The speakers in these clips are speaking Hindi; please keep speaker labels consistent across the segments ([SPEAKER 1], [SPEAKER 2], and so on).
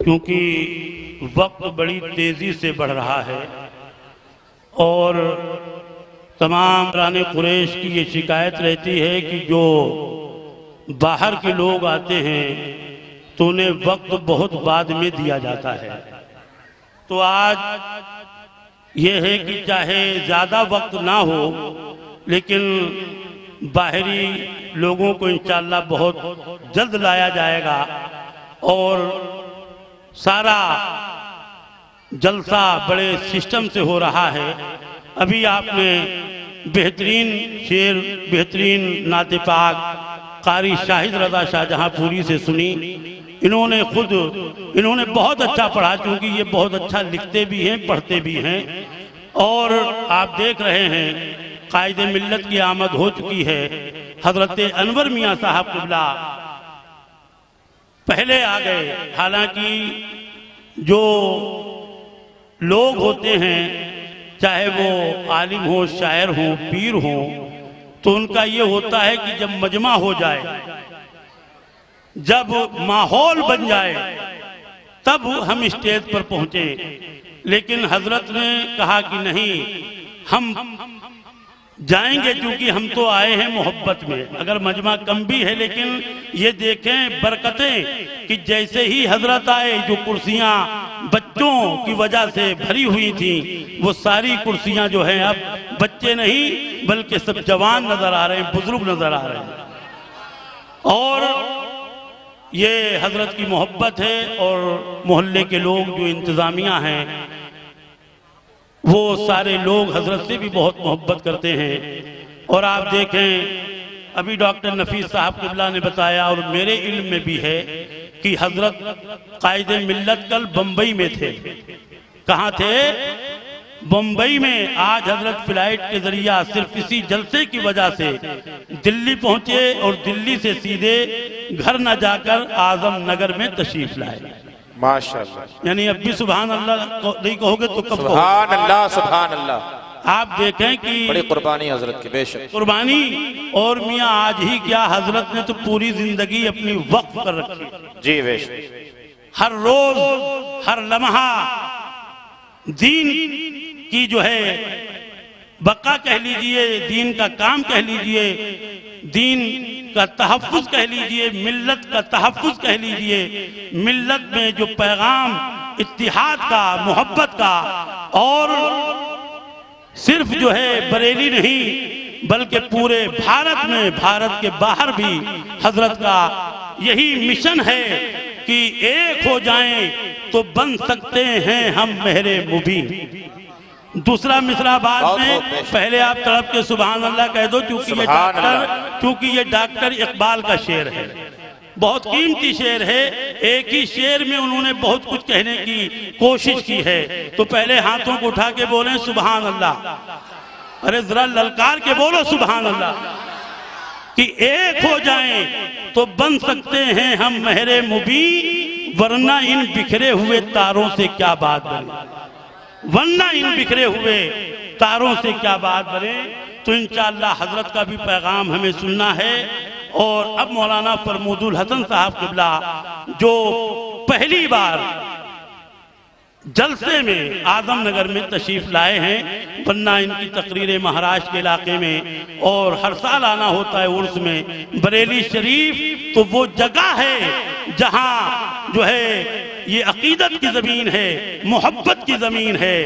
[SPEAKER 1] क्योंकि वक्त बड़ी तेज़ी से बढ़ रहा है और तमाम राने कुरैश की ये शिकायत रहती है कि जो बाहर के लोग आते हैं तो उन्हें वक्त बहुत बाद में दिया जाता है। तो आज ये है कि चाहे ज़्यादा वक्त ना हो लेकिन बाहरी लोगों को इंशाअल्लाह बहुत जल्द लाया जाएगा और सारा जलसा बड़े सिस्टम से हो रहा है। अभी आपने बेहतरीन शेर, बेहतरीन नाते पाक कारी शाहिद रज़ा शाहजहांपुरी से सुनी। इन्होंने बहुत अच्छा पढ़ा, क्योंकि ये बहुत अच्छा लिखते भी हैं, पढ़ते भी हैं। और आप देख रहे हैं कायदे मिल्लत की आमद हो चुकी है। हजरत अनवर मियाँ साहब क़िबला पहले आ गए। हालांकि जो लोग होते हैं, चाहे वो आलिम हो, शायर हो, पीर हो, तो उनका ये होता है कि जब मजमा हो जाए, जब माहौल बन जाए, तब हम स्टेज पर पहुंचे। लेकिन हजरत ने कहा कि नहीं, हम जाएंगे क्योंकि हम तो आए हैं मोहब्बत में। अगर मजमा कम भी है लेकिन ये देखें बरकतें कि जैसे ही हजरत आए, जो कुर्सियां बच्चों की वजह से भरी हुई थी, वो सारी कुर्सियां जो हैं अब बच्चे नहीं बल्कि सब जवान नजर आ रहे हैं, बुजुर्ग नजर आ रहे हैं। और ये हजरत की मोहब्बत है। और मोहल्ले के लोग जो इंतजामिया हैं, वो सारे लोग हजरत से भी बहुत मोहब्बत करते हैं। और आप देखें अभी डॉक्टर नफीस साहब क़िबला ने बताया और मेरे इल्म में भी है कि हजरत कायदे मिल्लत कल बम्बई में थे। कहाँ थे? बम्बई में। आज हजरत फ्लाइट के जरिया सिर्फ इसी जलसे की वजह से दिल्ली पहुंचे और दिल्ली से सीधे घर न जाकर आजम नगर में तशरीफ लाए।
[SPEAKER 2] माशाअल्लाह।
[SPEAKER 1] यानी अब भी सुभान अल्लाह नहीं कहोगे तो कब?
[SPEAKER 2] सुभान अल्लाह, सुभान अल्लाह।
[SPEAKER 1] आप देखें कि
[SPEAKER 2] बड़ी कुर्बानी हजरत की, बेशक
[SPEAKER 1] कुर्बानी। और मियाँ आज ही क्या, हजरत ने तो पूरी जिंदगी अपनी वक्फ कर रखी।
[SPEAKER 2] जी बेशक।
[SPEAKER 1] हर रोज, हर लम्हा दीन की जो है बका कह लीजिए, दीन का काम कह लीजिए, दीन का तहफ़्फ़ुज़ कह लीजिए, मिल्लत का तहफ़्फ़ुज़ कह लीजिए। मिल्लत में जो पैगाम इत्तिहाद का, मोहब्बत का, और सिर्फ जो है बरेली नहीं बल्कि पूरे भारत में, भारत के बाहर भी हजरत का यही मिशन है कि एक हो जाएं तो बन सकते हैं हम मेहरे मुबीन। दूसरा मिसरा बाद में, पहले आप तड़प के सुभान अल्लाह कह दो, क्योंकि ये डॉक्टर इकबाल का शेर है, बहुत कीमती शेर है। एक ही शेर में उन्होंने बहुत कुछ कहने की कोशिश की है। तो पहले हाथों को उठा के बोले सुभान अल्लाह। अरे जरा ललकार के बोलो सुभान अल्लाह, कि एक हो जाएं तो बन सकते हैं हम मेहरे मुबी, वरना इन बिखरे हुए तारों से क्या बात बने, वरना इन बिखरे हुए तारों से क्या बात बने। तो इंशाअल्लाह हजरत का भी पैगाम हमें सुनना है। और अब मौलाना फरमूदुल हसन साहब क़िबला जो पहली बार जलसे में आजम नगर में तशरीफ लाए हैं, वरना इनकी तकरीरें महाराष्ट्र के इलाके में और हर साल आना होता है उर्स में। बरेली शरीफ तो वो जगह है जहां जो है ये अकीदत की ज़मीन है, मोहब्बत की ज़मीन है।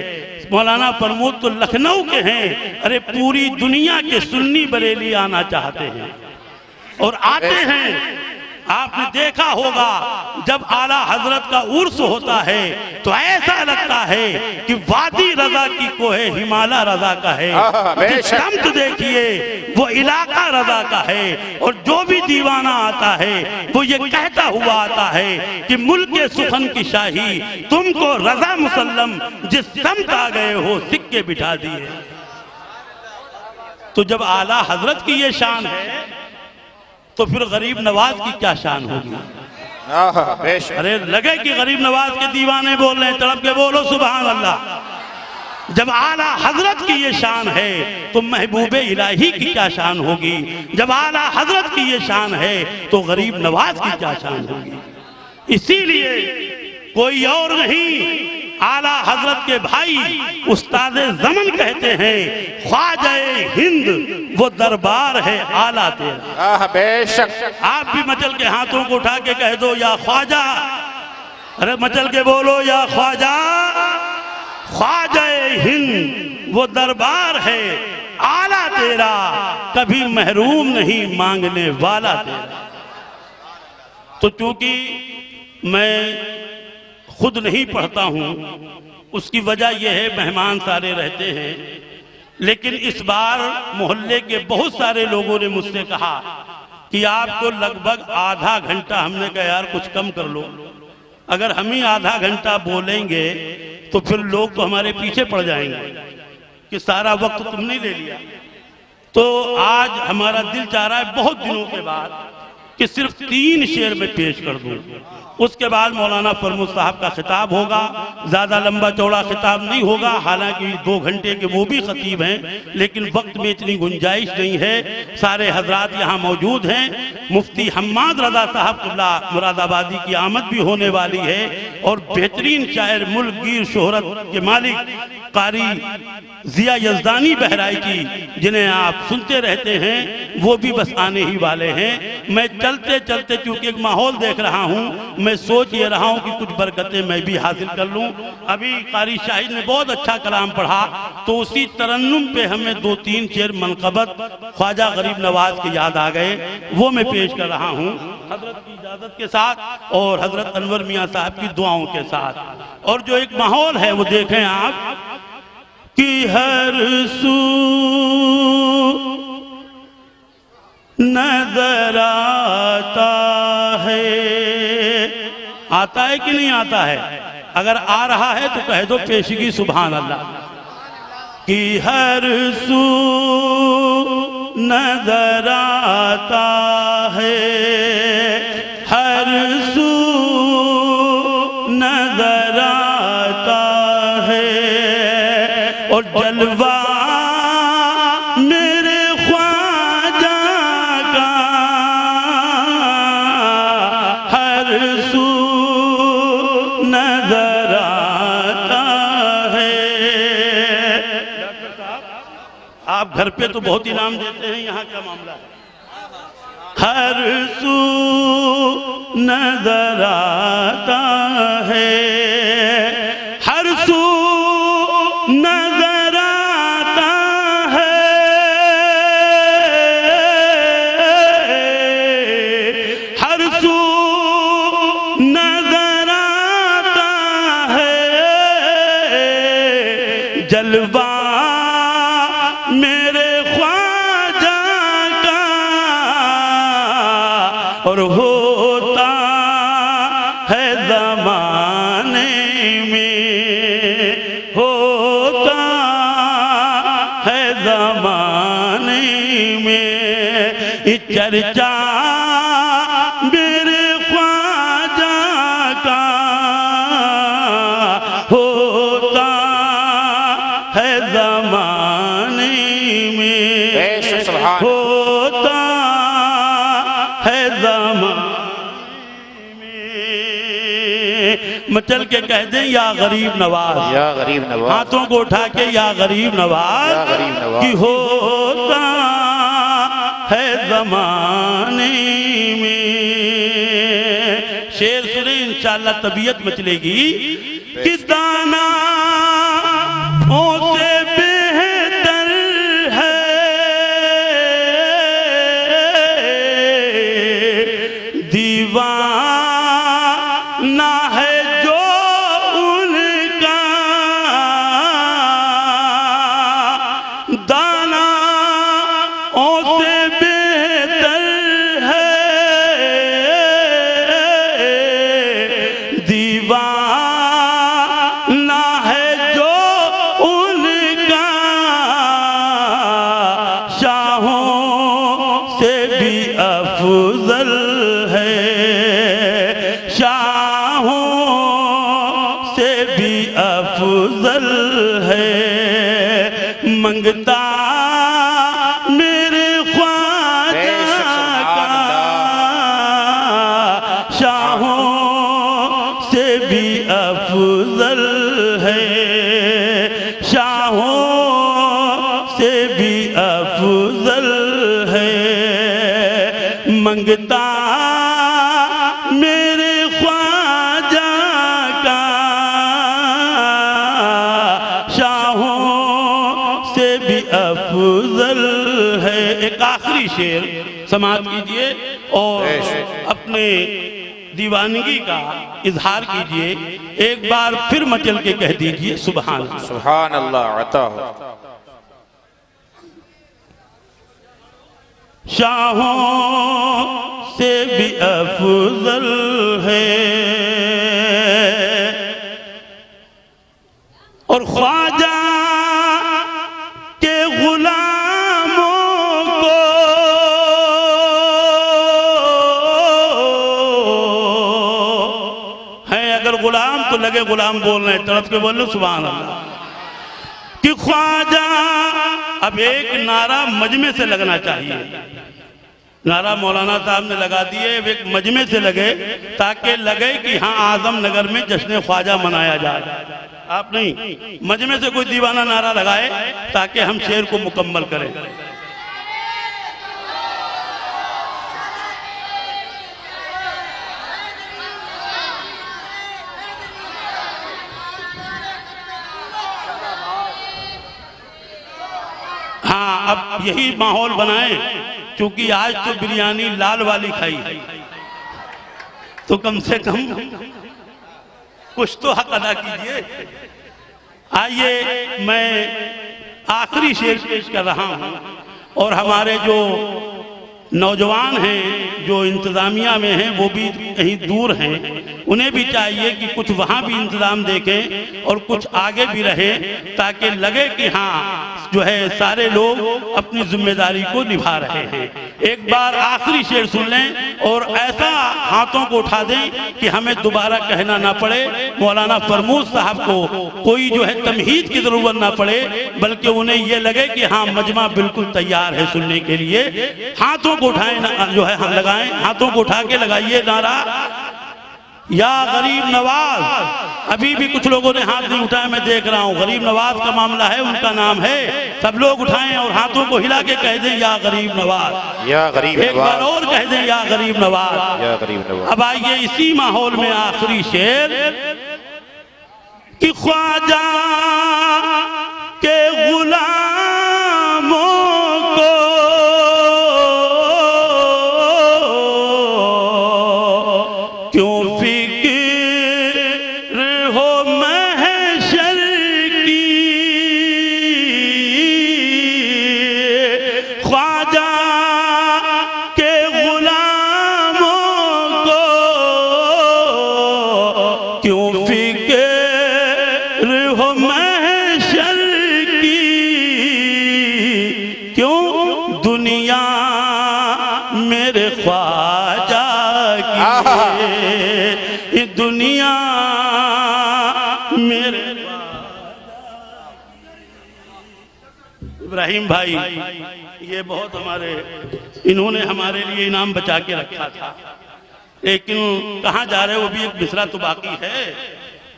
[SPEAKER 1] मौलाना फरमूद तो लखनऊ के हैं। अरे पूरी दुनिया के सुन्नी बरेली आना चाहते हैं और आते हैं। आपने देखा होगा जब आला हजरत का उर्स होता है तो ऐसा लगता है कि वादी रजा की कोहे हिमालय रजा का है। शम्स देखिए वो इलाका रजा का है। और जो भी दीवाना आता है वो ये कहता हुआ आता है कि मुल्क सुखन की शाही तुमको रजा मुसल्लम, जिस समत आ गए हो सिक्के बिठा दिए। तो जब आला हजरत की ये शान है तो फिर गरीब नवाज की क्या शान होगी। अरे लगे कि गरीब नवाज के दीवाने बोल रहे हैं, तड़प के बोलो सुभान अल्लाह। जब आला हजरत की ये शान है तो महबूबे इलाही की क्या शान होगी। जब आला हजरत की ये शान है तो गरीब नवाज की क्या शान होगी। इसीलिए कोई और नहीं, आला हजरत के भाई उस्ताद ज़मन कहते हैं, ख्वाजा हिंद वो दरबार है आला तेरा।
[SPEAKER 2] बेशक।
[SPEAKER 1] आप भी मचल के हाथों को उठा के कह दो या ख्वाजा, अरे मचल के बोलो या ख्वाजा, ख्वाजा हिंद वो दरबार है आला तेरा, कभी महरूम नहीं मांगने वाला तेरा। तो चूंकि मैं खुद नहीं पढ़ता हूं, उसकी वजह यह है मेहमान सारे रहते हैं, लेकिन इस बार मोहल्ले के बहुत सारे लोगों ने मुझसे कहा कि आपको लगभग आधा घंटा, हमने कहा यार कुछ कम कर लो, अगर हम ही आधा घंटा बोलेंगे तो फिर लोग तो हमारे पीछे पड़ जाएंगे कि सारा वक्त तुमने ले लिया। तो आज हमारा दिल चाह रहा है बहुत दिनों के बाद कि सिर्फ 3 शेर में पेश कर दूं, उसके बाद मौलाना फरमूद साहब का खिताब होगा। ज़्यादा लंबा चौड़ा खिताब नहीं होगा, हालांकि 2 घंटे के वो भी खतीब हैं, लेकिन वक्त में इतनी गुंजाइश नहीं है। सारे हजरात यहाँ मौजूद हैं। मुफ्ती हम्माद रजा साहब क़िबला मुरादाबादी की आमद भी होने वाली है, और बेहतरीन शायर, मुल्क गिर शोहरत के मालिक कारी जिया यज़दानी बहराइची, जिन्हें आप सुनते रहते हैं, वो भी बस आने ही वाले हैं। मैं चलते चलते चूंकि एक माहौल देख रहा हूँ, मैं सोच ये रहा हूँ कि कुछ बरकतें मैं भी हासिल कर लूँ। अभी कारी शाहिद ने बहुत अच्छा कलाम पढ़ा, तो उसी तरन्नुम पे हमें 2-3 शेर मनक़बत ख्वाजा गरीब नवाज के याद आ गए, वो मैं पेश कर रहा हूँ हजरत की इजाज़त के साथ और हजरत अनवर मियाँ साहब की दुआओं के साथ। और जो एक माहौल है वो देखें आप कि हर सू नजर आता है कि नहीं आता है? अगर आ रहा है तो कह दो पेशगी सुभान अल्लाह। कि हर सू नजर आता है, हर सू नजर आता है, और जलवा मेरे ख्वाजा का हर सू नजर आता है। आप घर पे तो बहुत इनाम देते हैं, यहाँ क्या मामला है? हर सू नजर आता है, हर सू नजर आता है, हर सू नजर आता है, जलवा मेरे ख्वाजा का, और होता है ज़माने में, होता है ज़माने में चर्चा मेरे ख्वाजा का, होता है ज़माने में, होता है ज़माने में। मचल के कह दें या गरीब नवाज,
[SPEAKER 2] या गरीब नवाज,
[SPEAKER 1] हाथों को उठा के या गरीब नवाज,
[SPEAKER 2] या गरीब नवाज,
[SPEAKER 1] कि होता है ज़माने में। शेर सुने इंशाअल्लाह तबीयत मचलेगी। कि दाना से बेहतर है दीवाना है जो उनका, दाना से बेहतर है दीवाना है जो उनका, शाहों से भी अफजल है, शाहों से भी अफजल है, मंगता मेरे ख्वाजा का, शाहों से से भी अफजल है, शाहों से भी अफजल है। मंगता मेरे ख्वाजा का शाहों से भी अफजल है। एक आखिरी शेर समाप्त कीजिए और अपने दीवानगी का इजहार कीजिए। एक बार फिर मचल के कह दीजिए सुभान अल्लाह।
[SPEAKER 2] सुभान अल्लाह अता हो।
[SPEAKER 1] शाहों से भी अफजल है और ख्वाजा के गुलामों को है, अगर गुलाम तो लगे गुलाम बोल रहे हैं, तड़प के बोल रहे सुभान अल्लाह कि ख्वाजा। अब एक नारा मजमे से लगना चाहिए, नारा मौलाना साहब ने लगा दिए, एक मजमे से लगे ताकि लगे कि हाँ आजम नगर में जश्न ख्वाजा मनाया जाए। आप नहीं, मजमे से कोई दीवाना नारा लगाए ताकि हम शेर को मुकम्मल करें। हाँ, अब यही माहौल बनाएं, क्योंकि आज तो बिरयानी लाल वाली खाई, तो कम से कम कुछ तो हक अदा कीजिए। आइए, मैं आखिरी शेर पेश कर रहा हूं और हमारे जो नौजवान हैं जो इंतज़ामिया में हैं वो भी कहीं दूर हैं, उन्हें भी चाहिए कि कुछ वहाँ भी इंतज़ाम देखें और कुछ आगे भी रहें ताकि लगे कि हाँ जो है सारे लोग अपनी जिम्मेदारी को निभा रहे हैं। एक बार आखिरी शेर सुन लें और ऐसा हाथों को उठा दें कि हमें दोबारा कहना ना पड़े, मौलाना फरमूद साहब को कोई जो है तमहीद की ज़रूरत ना पड़े, बल्कि उन्हें ये लगे कि हाँ मजमा बिल्कुल तैयार है सुनने के लिए। हाथों को उठाएं जो है हम लगाएं, हाथों को उठा के लगाइए नारा या गरीब नवाज। अभी भी कुछ लोगों ने हाथ नहीं उठाए, मैं देख रहा हूँ, गरीब नवाज का मामला है, उनका नाम है। सब लोग उठाएं और हाथों को हिला के कह दें या गरीब नवाज, या गरीब नवाज। एक बार और कह दें या गरीब नवाज, या गरीब नवाज। अब आइए इसी माहौल में आखिरी शेर कि ख्वाजा के गुलामों को क्यों फिक्र हो महशर की, ख्वाजा के गुलामों को क्यों फिक्र हो महशर की, क्यों दुनिया मेरे ख्वाजा की, दुनिया मेरे। इब्राहिम भाई ये बहुत हमारे, इन्होंने हमारे लिए इनाम बचा के रखा था, लेकिन कहाँ जा रहे वो भी एक मिसरा तो बाकी है,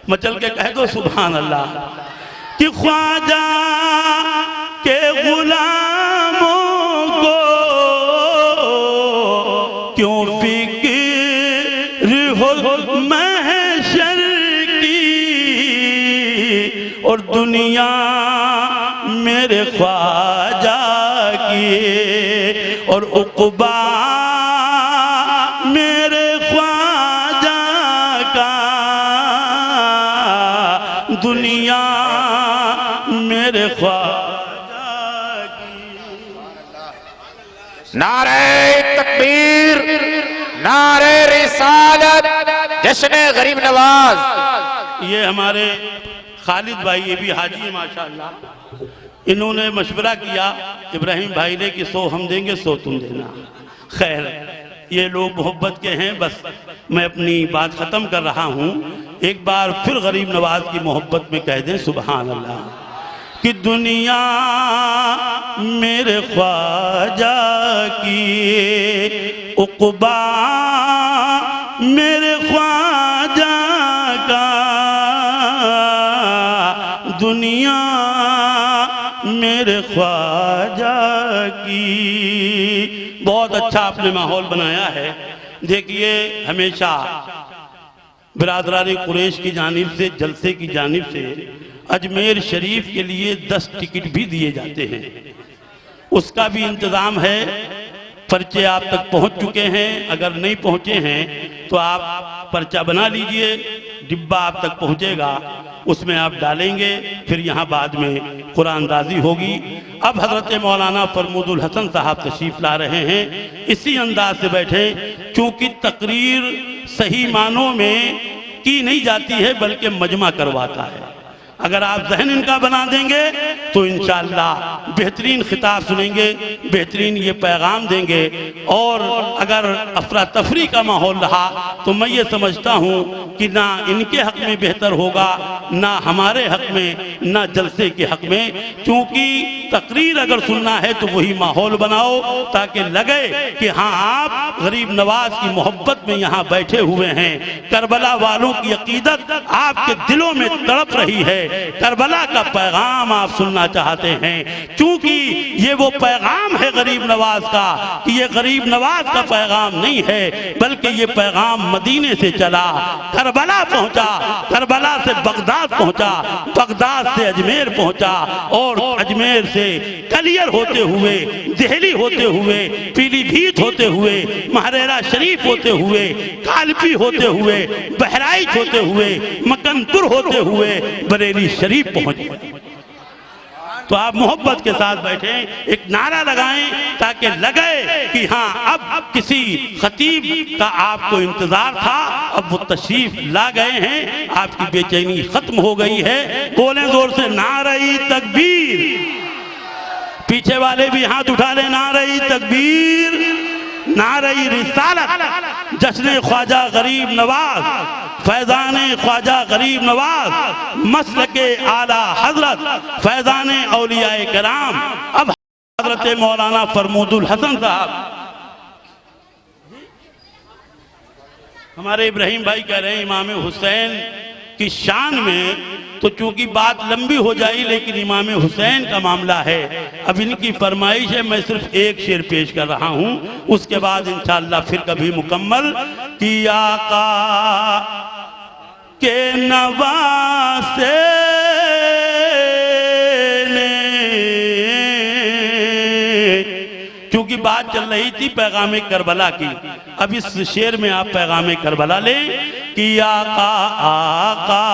[SPEAKER 1] मचल के कह दो सुभान अल्लाह कि ख्वाजा के गुलामों को क्यों फिक्र हो महशर की, और दुनिया मेरे ख्वाजा की, और उक़बा मेरे ख्वाजा का, दुनिया मेरे ख्वाजा की।
[SPEAKER 2] नारे तकबीर, नारे रिसालत, जश्न गरीब नवाज।
[SPEAKER 1] ये हमारे खालिद भाई, ये भी हाजी है माशाअल्लाह, इन्होंने मशवरा किया इब्राहिम भाई ने कि 100 हम देंगे 100 तुम देना। खैर ये लोग मोहब्बत के हैं, बस मैं अपनी बात ख़त्म कर रहा हूँ। एक बार फिर गरीब नवाज की मोहब्बत में कह दें सुभान अल्लाह कि दुनिया मेरे ख्वाजा की, उक़बा मेरे ख्वाजा दुनिया मेरे ख्वाजा की। बहुत अच्छा आपने माहौल बनाया है। देखिए, हमेशा बिरादरान कुरैश की जानिब से, जलसे की जानिब से अजमेर शरीफ के लिए 10 टिकट भी दिए जाते हैं। उसका भी इंतज़ाम है। पर्चे आप तक पहुंच चुके हैं। अगर नहीं पहुंचे हैं तो आप पर्चा बना लीजिए, डिब्बा आप तक पहुंचेगा, उसमें आप डालेंगे, फिर यहाँ बाद में कुरानदाजी होगी। अब हज़रत मौलाना फरमूदुल हसन साहब तशरीफ़ ला रहे हैं। इसी अंदाज से बैठे, चूँकि तकरीर सही मानों में की नहीं जाती है बल्कि मजमा करवाता है। अगर आप जहन इनका बना देंगे तो इंशाअल्लाह बेहतरीन खिताब सुनेंगे, बेहतरीन ये पैगाम देंगे। और अगर अफरा तफरी का माहौल रहा तो मैं ये समझता हूँ कि ना इनके हक़ में बेहतर होगा, ना हमारे हक़ में, ना जलसे के हक़ में। क्योंकि तकरीर अगर सुनना है तो वही माहौल बनाओ ताकि लगे कि हाँ, आप गरीब नवाज की मोहब्बत में यहाँ बैठे हुए हैं। करबला वालों की अकीदत आपके दिलों में तड़प रही है। करबला का पैगाम आप सुनना चाहते हैं, क्योंकि ये वो पैगाम है गरीब नवाज का कि ये गरीब नवाज का पैगाम नहीं है बल्कि ये पैगाम मदीने से चला, करबला पहुंचा, करबला से बगदाद पहुंचा, बगदाद से अजमेर पहुंचा, और अजमेर से कलियर होते हुए, दिल्ली होते हुए, पीलीभीत होते हुए, महरेरा शरीफ होते हुए, कालपी होते हुए, बहराइच होते हुए, मकनपुर होते हुए बरेली शरीफ पहुंचे। तो आप मोहब्बत के साथ बैठे, एक नारा लगाएं ताकि लगे कि हाँ, अब किसी खतीब का आपको इंतजार था, अब वो तशरीफ ला गए हैं, आपकी बेचैनी खत्म हो गई है। बोलें जोर से नारे तकबीर। पीछे वाले भी हाथ उठा ले, नारे तकबीर, नारे रिसालत, जश्न ख्वाजा गरीब नवाज, फैज़ान ख्वाजा गरीब नवाज, मसलके आला हजरत, फैज़ान औलियाए कराम। अब हजरत मौलाना फरमूदुल हसन साहब, हमारे इब्राहिम भाई कह रहे हैं इमाम हुसैन की शान में, तो चूंकि बात लंबी हो जाए लेकिन इमाम हुसैन का मामला है। अब इनकी फरमाइश है, मैं सिर्फ एक शेर पेश कर रहा हूँ, उसके बाद इंशाअल्लाह फिर कभी मुकम्मल। कि आका के नवासे ने, क्योंकि बात चल रही थी पैगाम करबला की, अब इस शेर में आप पैगाम करबला लें कि आका आका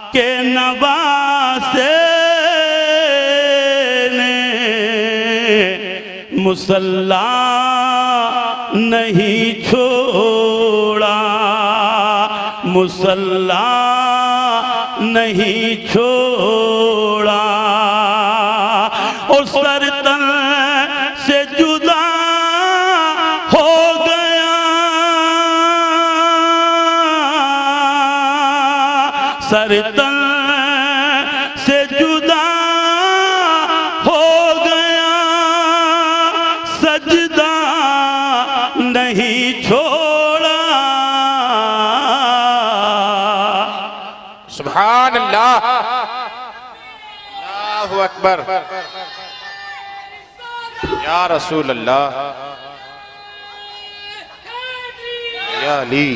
[SPEAKER 1] के नवासे ने मुसल्ला नहीं छोड़ा, मुसल्ला नहीं छोड़ा, और सरतन से जुदा हो गया, सरतन से जुदा हो गया, सजदा नहीं छोड़ा।
[SPEAKER 2] सुभान अल्लाह, अल्लाहु अकबर, या रसूल अल्लाह, या अली।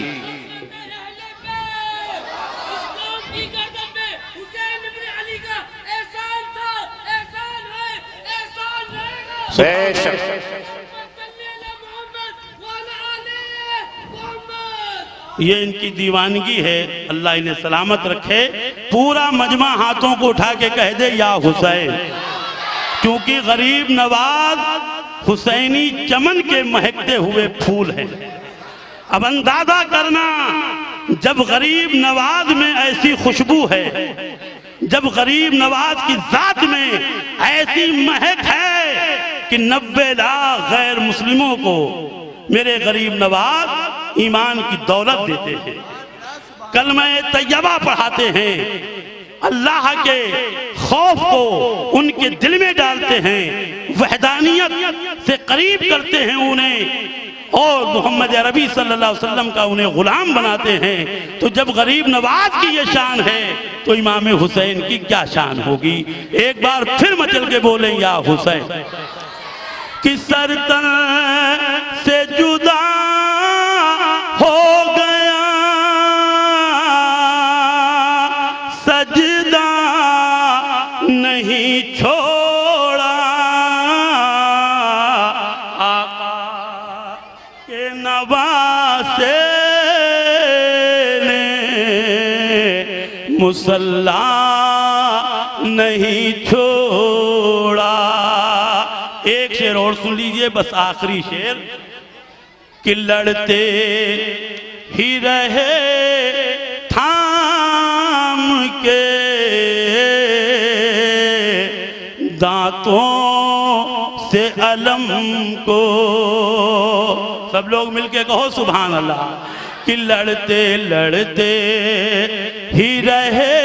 [SPEAKER 1] ये इनकी दीवानगी है, अल्लाह इन्हें सलामत रखे। पूरा मजमा हाथों को उठा के कह दे या हुसैन, क्योंकि गरीब नवाज हुसैनी चमन के महकते हुए फूल हैं। अब अंदाजा करना, जब गरीब नवाज में ऐसी खुशबू है, जब गरीब नवाज की जात में ऐसी महक है कि 90 लाख गैर मुस्लिमों को मेरे गरीब नवाज ईमान की दौलत देते हैं, कलमा तैयबा पढ़ाते हैं, अल्लाह के खौफ को उनके दिल में डालते हैं, वहदानियत से करीब करते हैं उन्हें, और मोहम्मद अरबी सल्लल्लाहु अलैहि वसल्लम का उन्हें गुलाम बनाते हैं, तो जब गरीब नवाज की ये शान है तो इमाम हुसैन की क्या शान होगी। एक बार फिर मचल के बोलें या हुसैन। कि सरतन से जुदा हो गया सजदा नहीं छोड़ा, आका के नवासे ने मुसल्ला नहीं छोड़ा। एक शेर और सुन लीजिए, बस आखिरी शेर। कि लड़ते ही रहे थाम के दांतों से अलम को। सब लोग मिलके कहो सुभान अल्लाह। कि लड़ते लड़ते ही रहे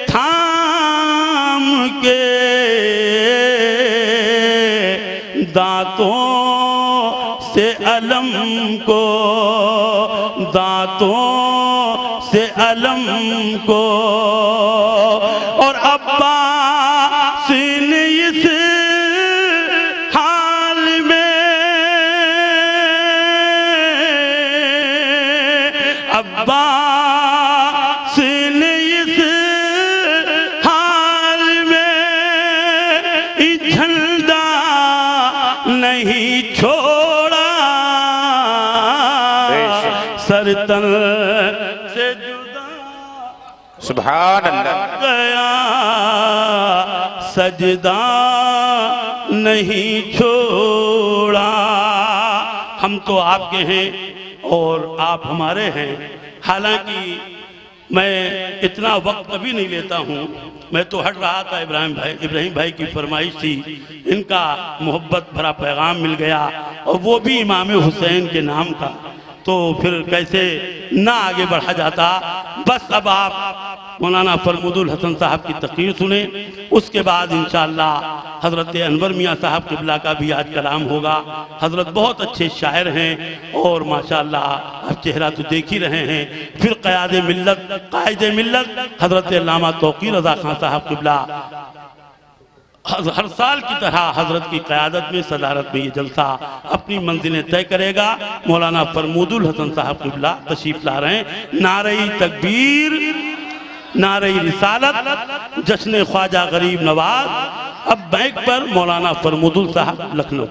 [SPEAKER 1] थाम के दांतों से अलम को, दांतों से अलम को। और अब्बास ने इस हाल में, अब्बास ने इस हाल में झंडा नहीं छोड़ा। सरतन से जुदा
[SPEAKER 2] सुभान अल्लाह
[SPEAKER 1] गया सजदा नहीं छोड़ा। हम तो आपके हैं और आप हमारे हैं। हालांकि मैं इतना वक्त कभी नहीं लेता हूँ, मैं तो हट रहा था। इब्राहिम भाई की फरमाइश थी, इनका मोहब्बत भरा पैगाम मिल गया और वो भी इमाम हुसैन के नाम का, तो फिर कैसे ना आगे बढ़ा जाता। बस अब आप मौलाना फरमुदुल हसन साहब की तकरीर सुने, उसके बाद इंशाअल्लाह हज़रत अनवर मियाँ साहब क़िबला का भी आज कलाम होगा। हज़रत बहुत अच्छे शायर हैं और माशाअल्लाह आप चेहरा तो देख ही रहे हैं। फिर क़यादे मिल्लत कायदे मिल्लत हज़रत अल्लामा तौक़ीर रज़ा खान साहब क़िबला हर साल की तरह हजरत की क़यादत में सदारत में ये जलसा अपनी मंजिलें तय करेगा। मौलाना फरमुदुल हसन साहब क़िबला तशरीफ ला रहे हैं। नारे तकबीर, नारे रिसालत, जश्न ख्वाजा गरीब नवाज। अब बैक पर मौलाना फरमुदुल साहब लखनऊ।